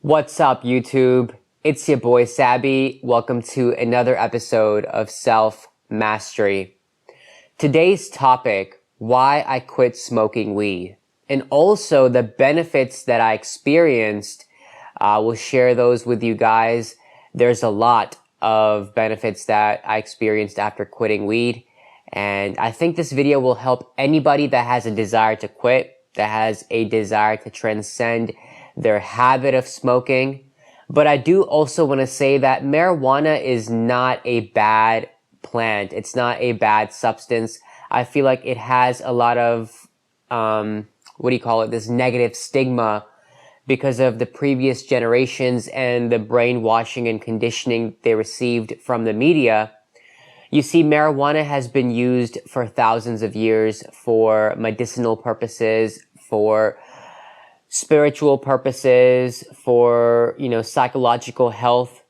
What's up, YouTube? It's your boy Sabby. Welcome to another episode of Self Mastery. Today's topic, why I quit smoking weed, and also the benefits that I experienced. We'll share those with you guys. There's a lot of benefits that I experienced after quitting weed, and I think this video will help anybody that has a desire to quit, that has a desire to transcend their habit of smoking. But I do also want to say that marijuana is not a bad plant. It's not a bad substance. I feel like it has a lot of, this negative stigma because of the previous generations and the brainwashing and conditioning they received from the media. You see, marijuana has been used for thousands of years for medicinal purposes, for spiritual purposes, for, psychological health,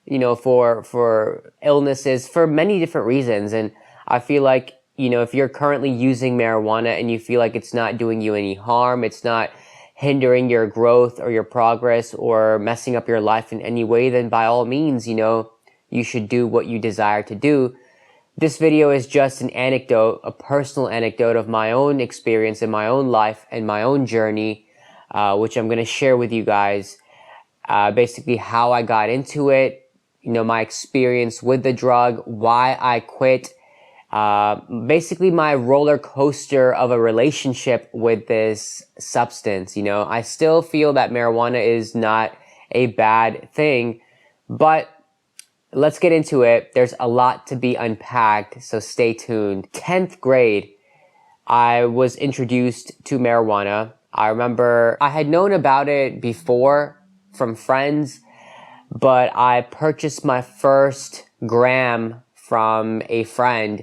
for illnesses, for many different reasons. And I feel like, if you're currently using marijuana and you feel like it's not doing you any harm, it's not hindering your growth or your progress or messing up your life in any way, then by all means, you should do what you desire to do. This video is just an anecdote, a personal anecdote of my own experience in my own life and my own journey, which I'm going to share with you guys. Basically how I got into it, my experience with the drug, why I quit, basically my roller coaster of a relationship with this substance. I still feel that marijuana is not a bad thing, but let's get into it. There's a lot to be unpacked, so stay tuned. 10th grade, I was introduced to marijuana. I remember I had known about it before from friends, but I purchased my first gram from a friend,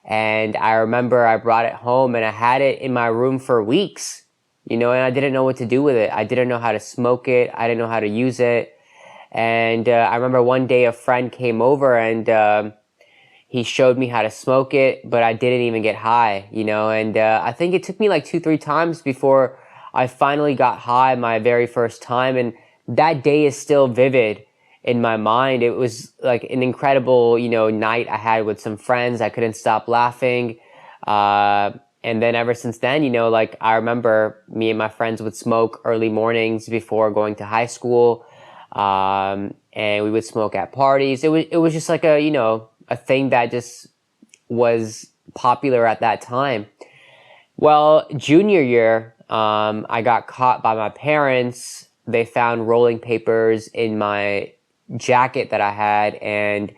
and I remember I brought it home and I had it in my room for weeks, and I didn't know what to do with it. I didn't know how to smoke it. I didn't know how to use it. And I remember one day a friend came over and he showed me how to smoke it, but I didn't even get high, and I think it took me like 2-3 times before I finally got high my very first time, and that day is still vivid in my mind. It was like an incredible, night I had with some friends. I couldn't stop laughing. And then ever since then, I remember me and my friends would smoke early mornings before going to high school. And we would smoke at parties. It was just like a thing that just was popular at that time. Well, junior year, I got caught by my parents. They found rolling papers in my jacket that I had, and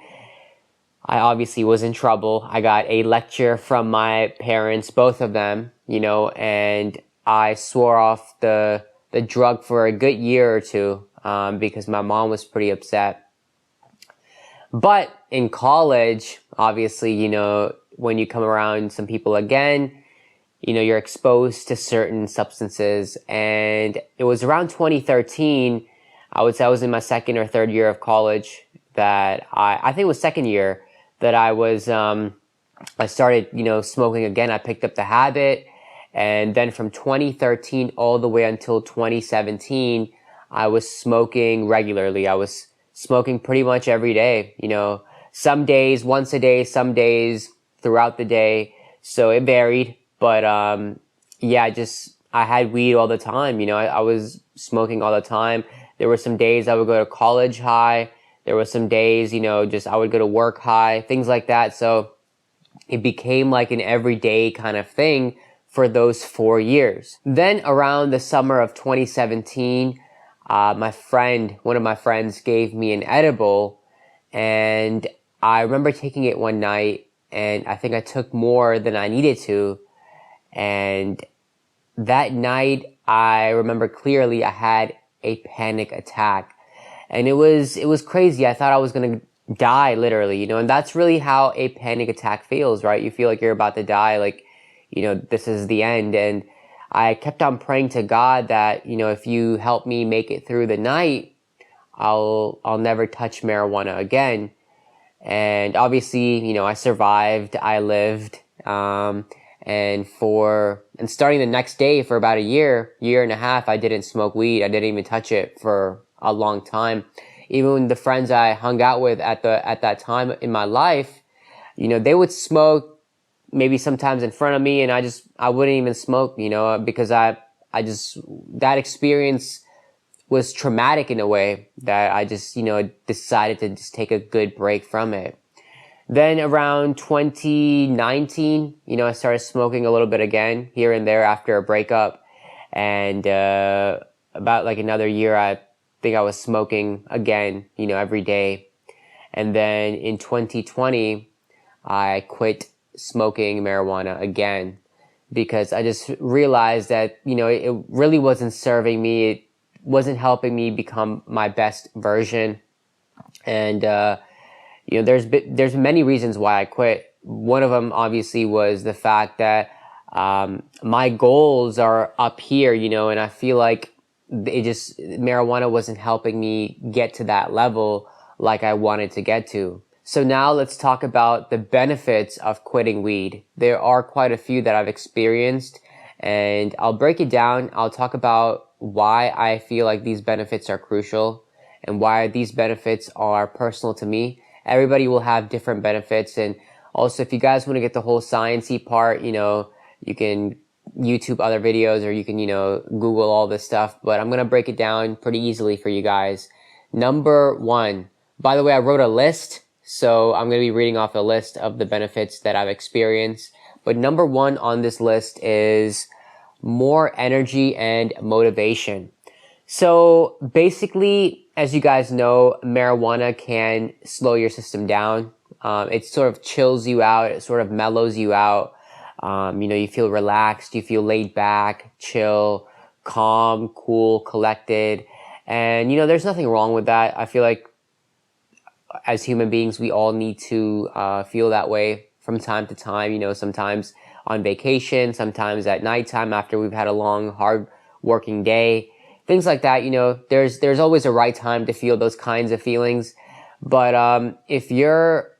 I obviously was in trouble. I got a lecture from my parents, both of them, and I swore off the drug for a good year or two, because my mom was pretty upset. But in college, obviously, when you come around some people again, you're exposed to certain substances. And it was around 2013, I would say I was in my second or third year of college, that I think it was second year, that I started, smoking again. I picked up the habit. And then from 2013 all the way until 2017, I was smoking regularly. I was smoking pretty much every day, some days once a day, some days throughout the day. So it varied. But I had weed all the time. I was smoking all the time. There were some days I would go to college high. There were some days, I would go to work high, things like that. So it became like an everyday kind of thing for those 4 years. Then around the summer of 2017, one of my friends gave me an edible, and I remember taking it one night, and I think I took more than I needed to. And that night, I remember clearly I had a panic attack, and it was crazy. I thought I was gonna die, literally, and that's really how a panic attack feels, right? You feel like you're about to die, like, this is the end. And I kept on praying to God that, if you help me make it through the night, I'll never touch marijuana again. And obviously, I survived, I lived, and starting the next day for about a year and a half, I didn't smoke weed. I didn't even touch it for a long time. Even the friends I hung out with at that time in my life, they would smoke maybe sometimes in front of me, and I wouldn't even smoke, because I just, that experience was traumatic in a way that I just, decided to just take a good break from it. Then around 2019, I started smoking a little bit again here and there after a breakup. And about like another year, I think I was smoking again, every day. And then in 2020, I quit smoking marijuana again because I just realized that, it really wasn't serving me. It wasn't helping me become my best version. And, there's many reasons why I quit. One of them obviously was the fact that my goals are up here, and I feel like marijuana wasn't helping me get to that level like I wanted to get to. So now let's talk about the benefits of quitting weed. There are quite a few that I've experienced, and I'll break it down. I'll talk about why I feel like these benefits are crucial and why these benefits are personal to me. Everybody will have different benefits. And also, if you guys want to get the whole sciencey part, you can YouTube other videos, or you can, Google all this stuff. But I'm going to break it down pretty easily for you guys. Number one, by the way, I wrote a list. So I'm going to be reading off a list of the benefits that I've experienced. But number one on this list is more energy and motivation. So basically, as you guys know, marijuana can slow your system down. It sort of chills you out. It sort of mellows you out. You feel relaxed. You feel laid back, chill, calm, cool, collected. And, there's nothing wrong with that. I feel like as human beings, we all need to feel that way from time to time. Sometimes on vacation, sometimes at nighttime after we've had a long, hard working day. Things like that, there's always a right time to feel those kinds of feelings. But if you're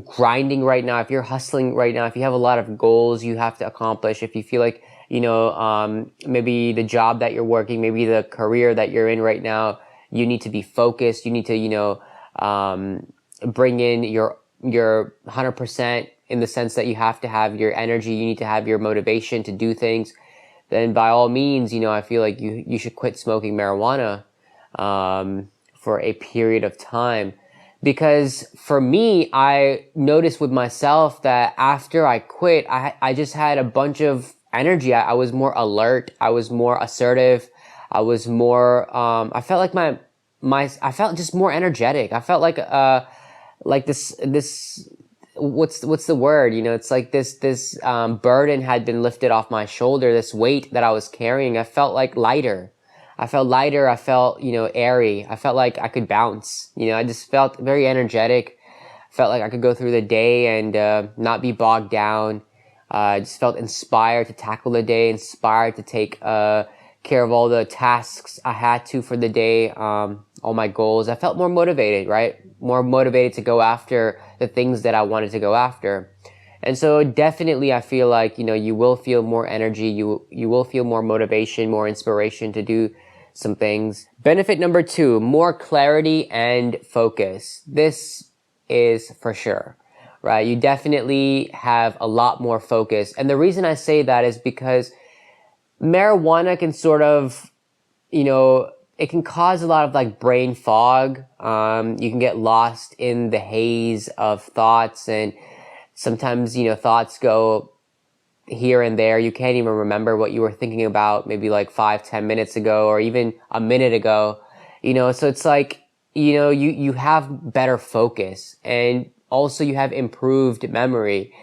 grinding right now, if you're hustling right now, if you have a lot of goals you have to accomplish, if you feel like, maybe the job that you're working, maybe the career that you're in right now, you need to be focused. You need to, bring in your 100% in the sense that you have to have your energy. You need to have your motivation to do things. Then by all means, I feel like you should quit smoking marijuana for a period of time. Because for me, I noticed with myself that after I quit, I just had a bunch of energy. I was more alert. I was more assertive. I was more, I felt like I felt just more energetic. I felt like this, what's the word? It's like this burden had been lifted off my shoulder, this weight that I was carrying. I felt like lighter. I felt, airy. I felt like I could bounce. I just felt very energetic. Felt like I could go through the day and not be bogged down. I just felt inspired to tackle the day, inspired to take care of all the tasks I had to for the day, all my goals. I felt more motivated, right? More motivated to go after the things that I wanted to go after. And so definitely I feel like, you will feel more energy. You will feel more motivation, more inspiration to do some things. Benefit number 2, more clarity and focus. This is for sure, right? You definitely have a lot more focus. And the reason I say that is because marijuana can sort of, it can cause a lot of like brain fog. You can get lost in the haze of thoughts, and sometimes, thoughts go here and there. You can't even remember what you were thinking about maybe like 5-10 minutes ago, or even a minute ago, so it's like, you have better focus, and also you have improved memory.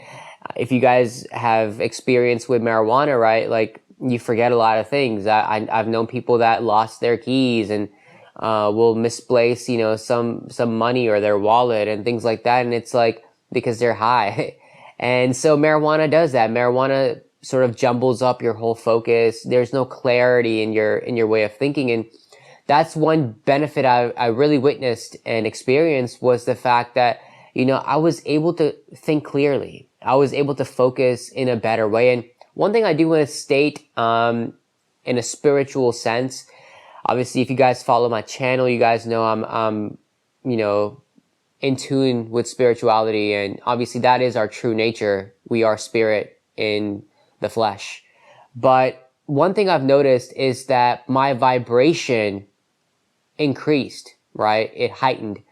If you guys have experience with marijuana, right? Like, you forget a lot of things. I've known people that lost their keys and will misplace, some money or their wallet and things like that. And it's like, because they're high. And so marijuana does that. Marijuana sort of jumbles up your whole focus. There's no clarity in your way of thinking. And that's one benefit I really witnessed and experienced, was the fact that, I was able to think clearly. I was able to focus in a better way. And one thing I do want to state, in a spiritual sense, Obviously, if you guys follow my channel, you guys know I'm you know, in tune with spirituality, and obviously that is our true nature. We are spirit in the flesh. But one thing I've noticed is that my vibration increased, right? It heightened.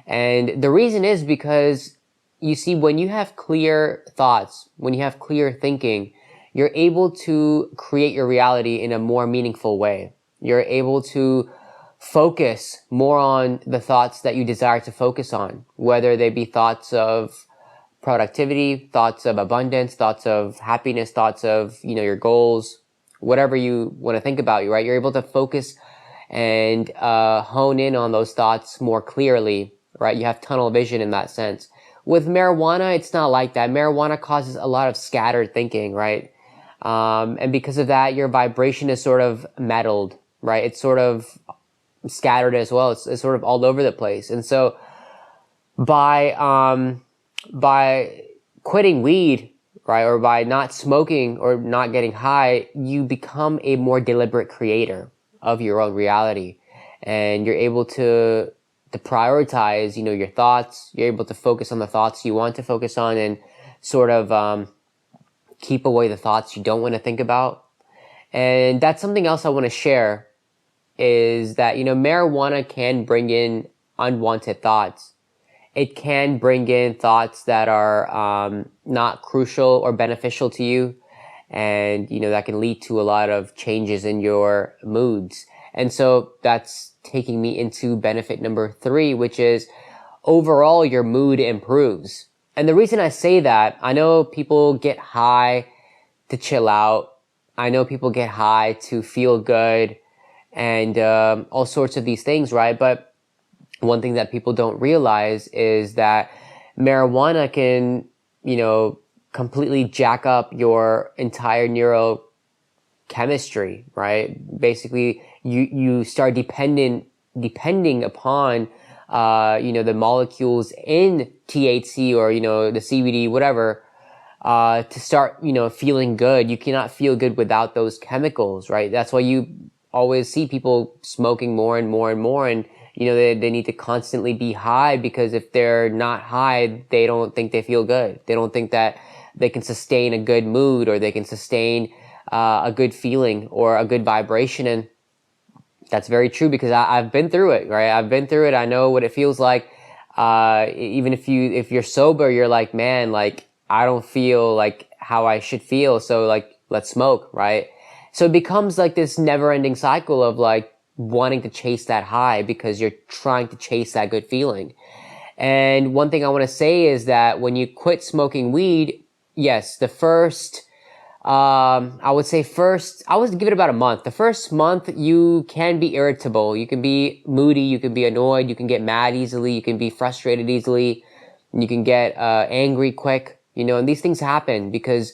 And the reason is because you see, when you have clear thoughts, when you have clear thinking, you're able to create your reality in a more meaningful way. You're able to focus more on the thoughts that you desire to focus on, whether they be thoughts of productivity, thoughts of abundance, thoughts of happiness, thoughts of, your goals, whatever you want to think about, right? You're able to focus and hone in on those thoughts more clearly, right? You have tunnel vision in that sense. With marijuana, it's not like that. Marijuana causes a lot of scattered thinking, right? And because of that, your vibration is sort of muddled, right? It's sort of scattered as well. It's sort of all over the place. And so by quitting weed, right, or by not smoking or not getting high, you become a more deliberate creator of your own reality, and you're able to prioritize, your thoughts. You're able to focus on the thoughts you want to focus on, and sort of keep away the thoughts you don't want to think about. And that's something else I want to share, is that, marijuana can bring in unwanted thoughts. It can bring in thoughts that are not crucial or beneficial to you. And, that can lead to a lot of changes in your moods. And so that's taking me into benefit number 3, which is overall your mood improves. And the reason I say that, I know people get high to chill out. I know people get high to feel good and all sorts of these things, right? But one thing that people don't realize is that marijuana can, completely jack up your entire neurochemistry, right? Basically, you start depending upon, the molecules in THC or, the CBD, whatever, to start, feeling good. You cannot feel good without those chemicals, right? That's why you always see people smoking more and more and more, and they need to constantly be high, because if they're not high, they don't think they feel good. They don't think that they can sustain a good mood, or they can sustain a good feeling or a good vibration. And that's very true, because I've been through it, right? I've been through it. I know what it feels like. Even if you're sober, you're like, man, like, I don't feel like how I should feel. So like, let's smoke, right? So it becomes like this never ending cycle of like wanting to chase that high, because you're trying to chase that good feeling. And one thing I want to say is that when you quit smoking weed, yes, the first, I would give it about a month. The first month, you can be irritable. You can be moody. You can be annoyed. You can get mad easily. You can be frustrated easily. You can get angry quick, and these things happen because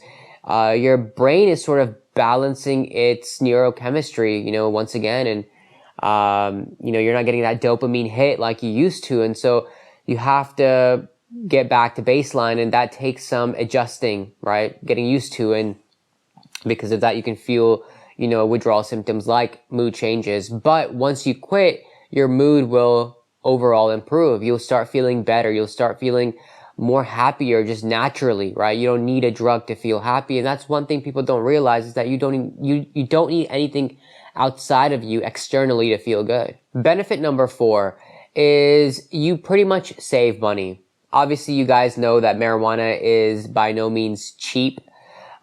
your brain is sort of balancing its neurochemistry, once again. And, you're not getting that dopamine hit like you used to. And so you have to get back to baseline, and that takes some adjusting, right? Getting used to. And because of that, you can feel, withdrawal symptoms like mood changes. But once you quit, your mood will overall improve. You'll start feeling better. You'll start feeling more happier just naturally, right? You don't need a drug to feel happy. And that's one thing people don't realize, is that you don't need anything outside of you externally to feel good. Benefit number 4 is you pretty much save money. Obviously, you guys know that marijuana is by no means cheap.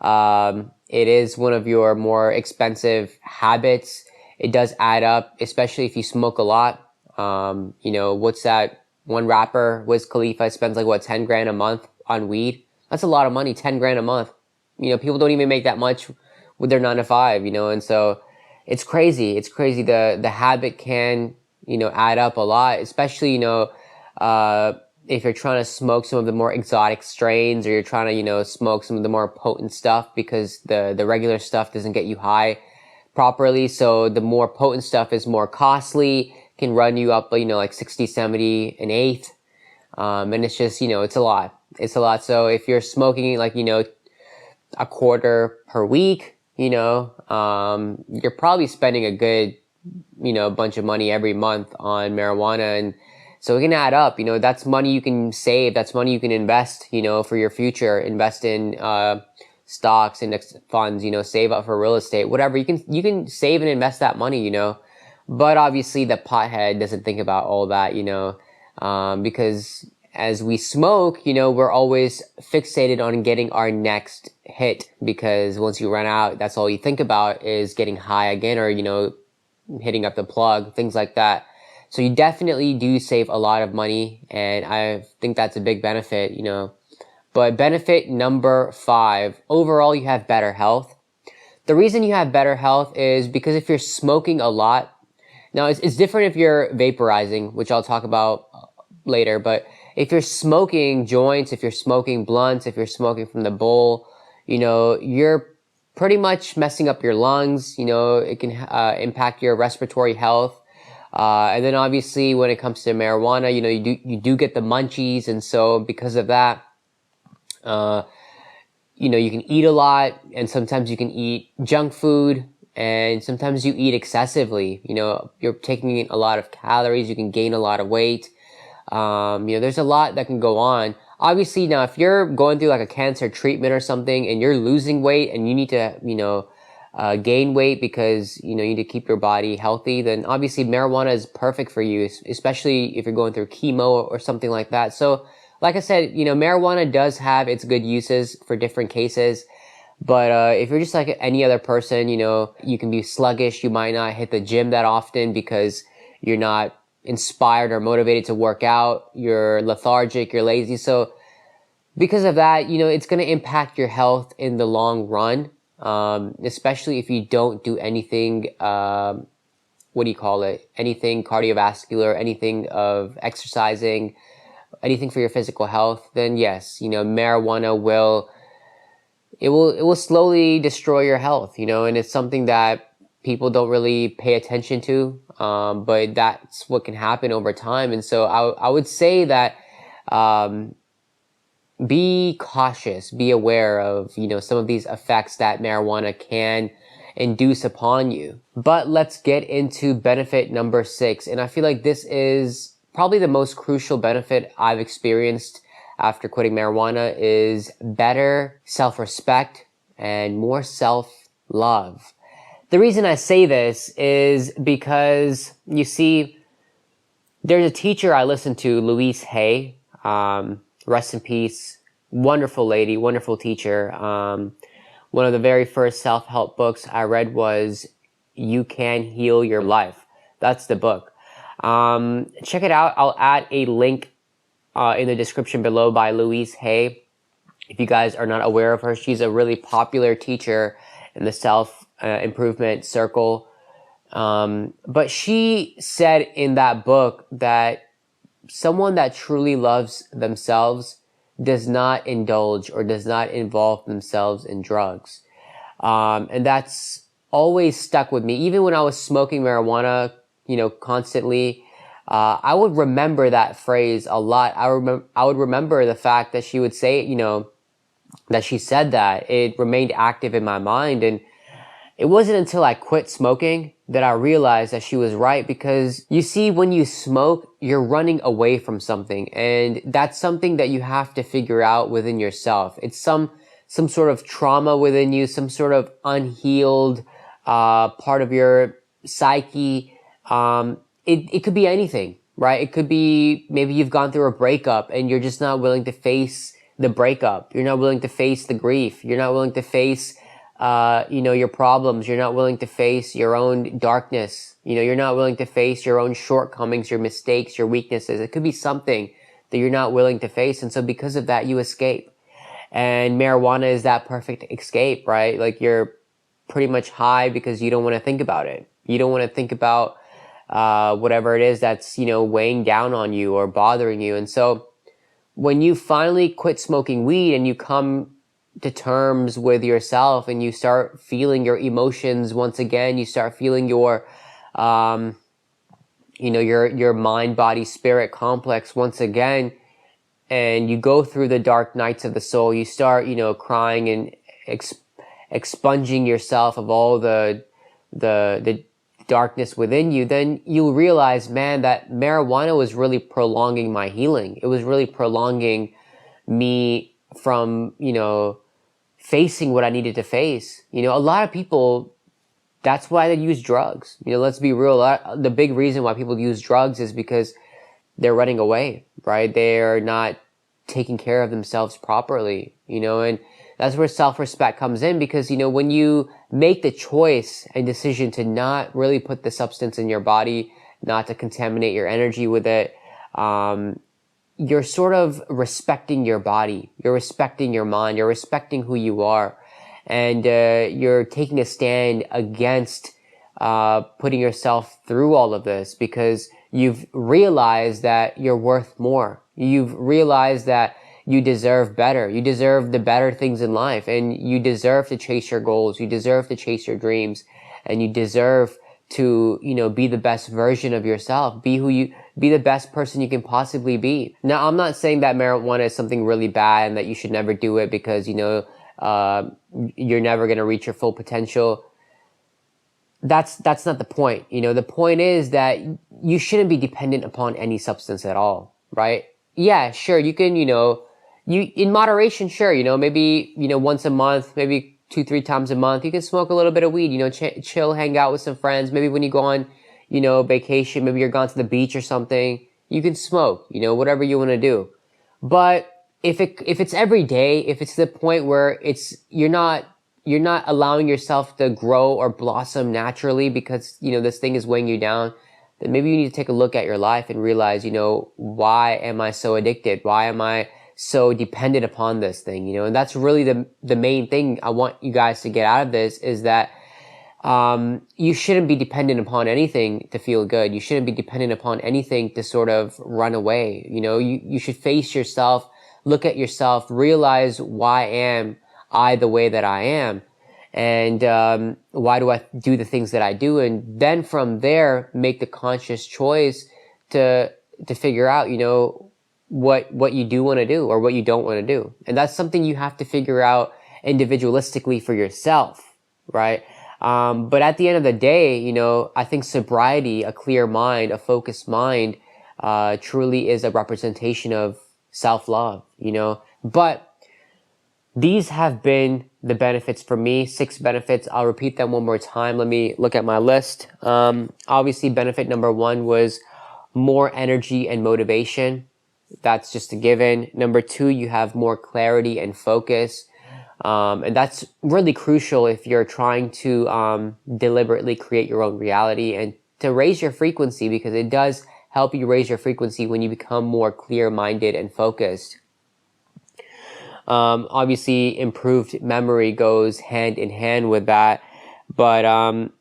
It is one of your more expensive habits. It does add up, especially if you smoke a lot. What's that? One rapper, Wiz Khalifa, spends like 10 grand a month on weed. That's a lot of money, 10 grand a month. People don't even make that much with their 9 to 5, and so it's crazy. It's crazy. The habit can, add up a lot, especially, if you're trying to smoke some of the more exotic strains, or you're trying to, smoke some of the more potent stuff, because the regular stuff doesn't get you high properly. So the more potent stuff is more costly, can run you up, like 60, 70, an eighth. And it's just, it's a lot. It's a lot. So if you're smoking like, a quarter per week, you're probably spending a good a bunch of money every month on marijuana. And so it can add up. That's money you can save. That's money you can invest, for your future. Invest in stocks, index funds, save up for real estate, whatever. You can save and invest that money, But obviously the pothead doesn't think about all that, because as we smoke, we're always fixated on getting our next hit, because once you run out, that's all you think about is getting high again, or, hitting up the plug, things like that. So you definitely do save a lot of money, and I think that's a big benefit, But benefit number 5, overall you have better health. The reason you have better health is because if you're smoking a lot, now it's different if you're vaporizing, which I'll talk about later, but if you're smoking joints, if you're smoking blunts, if you're smoking from the bowl, you're pretty much messing up your lungs. It can impact your respiratory health. And then obviously when it comes to marijuana, you do get the munchies. And so because of that, you can eat a lot, and sometimes you can eat junk food, and sometimes you eat excessively. You're taking in a lot of calories. You can gain a lot of weight. There's a lot that can go on. Obviously, now, if you're going through like a cancer treatment or something and you're losing weight and you need to, gain weight because, you need to keep your body healthy, then obviously marijuana is perfect for you, especially if you're going through chemo or something like that. So, like I said, marijuana does have its good uses for different cases. But if you're just like any other person, you can be sluggish. You might not hit the gym that often because you're not inspired or motivated to work out. You're lethargic, you're lazy. So because of that, it's going to impact your health in the long run, especially if you don't do anything, anything cardiovascular, anything of exercising, anything for your physical health. Then yes, marijuana will slowly destroy your health, and it's something that people don't really pay attention to, but that's what can happen over time. And so I would say that be cautious, be aware of, some of these effects that marijuana can induce upon you. But let's get into benefit number 6. And I feel like this is probably the most crucial benefit I've experienced after quitting marijuana, is better self-respect and more self-love. The reason I say this is because, you see, there's a teacher I listened to, Louise Hay, rest in peace, wonderful lady, wonderful teacher. One of the very first self-help books I read was You Can Heal Your Life. That's the book. Check it out. I'll add a link in the description below by Louise Hay. If you guys are not aware of her, she's a really popular teacher in the self-improvement circle. But she said in that book that someone that truly loves themselves does not indulge or does not involve themselves in drugs. And that's always stuck with me. Even when I was smoking marijuana, constantly, I would remember that phrase a lot. I would remember the fact that she would say, that she said that. It remained active in my mind. And it wasn't until I quit smoking that I realized that she was right, because you see, when you smoke, you're running away from something, and that's something that you have to figure out within yourself. It's some sort of trauma within you, some sort of unhealed part of your psyche. It could be anything, right? It could be maybe you've gone through a breakup and you're just not willing to face the breakup. You're not willing to face the grief. You're not willing to face your problems. You're not willing to face your own darkness. You're not willing to face your own shortcomings, your mistakes, your weaknesses. It could be something that you're not willing to face. And so because of that, you escape. And marijuana is that perfect escape, right? Like, you're pretty much high because you don't want to think about it. You don't want to think about whatever it is that's, weighing down on you or bothering you. And so when you finally quit smoking weed and you come to terms with yourself and you start feeling your emotions once again, you start feeling your mind, body, spirit complex once again, and you go through the dark nights of the soul, you start, crying and expunging yourself of all the darkness within you, then you'll realize, man, that marijuana was really prolonging my healing. It was really prolonging me from, facing what I needed to face. A lot of people, that's why they use drugs. Let's be real. The big reason why people use drugs is because they're running away, right? They're not taking care of themselves properly, and that's where self-respect comes in, because, when you make the choice and decision to not really put the substance in your body, not to contaminate your energy with it, you're sort of respecting your body, you're respecting your mind, you're respecting who you are, and you're taking a stand against putting yourself through all of this, because you've realized that you're worth more. You've realized that you deserve better. You deserve the better things in life, and you deserve to chase your goals. You deserve to chase your dreams, and you deserve to, be the best version of yourself. Be the best person you can possibly be. Now, I'm not saying that marijuana is something really bad and that you should never do it because, you're never going to reach your full potential. That's not the point. The point is that you shouldn't be dependent upon any substance at all, right? Yeah, sure. You can, you in moderation, sure. Maybe, once a month, maybe 2-3 times a month, you can smoke a little bit of weed, chill, hang out with some friends. Maybe when you go on, vacation, maybe you're gone to the beach or something, you can smoke, whatever you want to do. But if it's every day, if it's the point where you're not allowing yourself to grow or blossom naturally because, this thing is weighing you down, then maybe you need to take a look at your life and realize, why am I so addicted? Why am I so dependent upon this thing? And that's really the main thing I want you guys to get out of this, is that you shouldn't be dependent upon anything to feel good. You shouldn't be dependent upon anything to sort of run away. You should face yourself, look at yourself, realize, why am I the way that I am? And why do I do the things that I do? And then from there, make the conscious choice to figure out, what you do want to do or what you don't want to do. And that's something you have to figure out individualistically for yourself, right? But at the end of the day, I think sobriety, a clear mind, a focused mind, truly is a representation of self-love, But these have been the benefits for me, 6 benefits. I'll repeat them one more time. Let me look at my list. Obviously, benefit number 1 was more energy and motivation. That's just a given. Number 2, you have more clarity and focus. And that's really crucial if you're trying to deliberately create your own reality and to raise your frequency, because it does help you raise your frequency when you become more clear-minded and focused. Obviously, improved memory goes hand in hand with that, but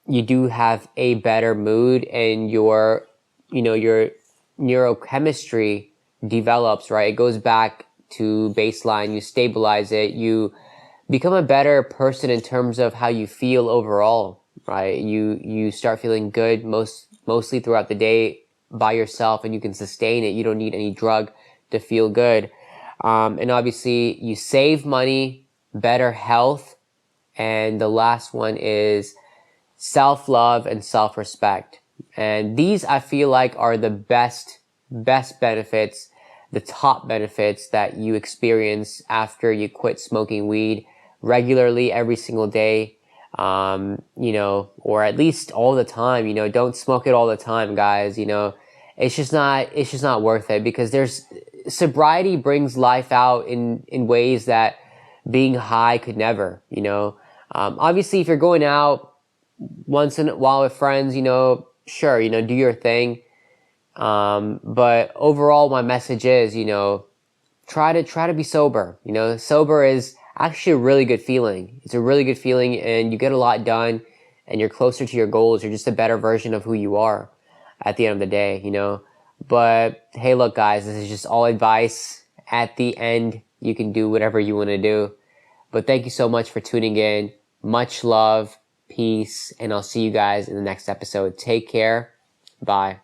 you do have a better mood, and your neurochemistry develops, right? It goes back to baseline. You stabilize it. You become a better person in terms of how you feel overall, right? You start feeling good mostly throughout the day by yourself, and you can sustain it. You don't need any drug to feel good. And obviously you save money, better health, and the last one is self-love and self-respect. And these, I feel like, are the best benefits, the top benefits that you experience after you quit smoking weed regularly every single day, or at least all the time. Don't smoke it all the time, guys. It's just not worth it, because sobriety brings life out in ways that being high could never, obviously if you're going out once in a while with friends, sure, do your thing. But overall, my message is, try to be sober. Sober is actually a really good feeling. It's a really good feeling, and you get a lot done, and you're closer to your goals. You're just a better version of who you are at the end of the day, But hey, look, guys, this is just all advice. At the end, you can do whatever you want to do. But thank you so much for tuning in. Much love, peace, and I'll see you guys in the next episode. Take care. Bye.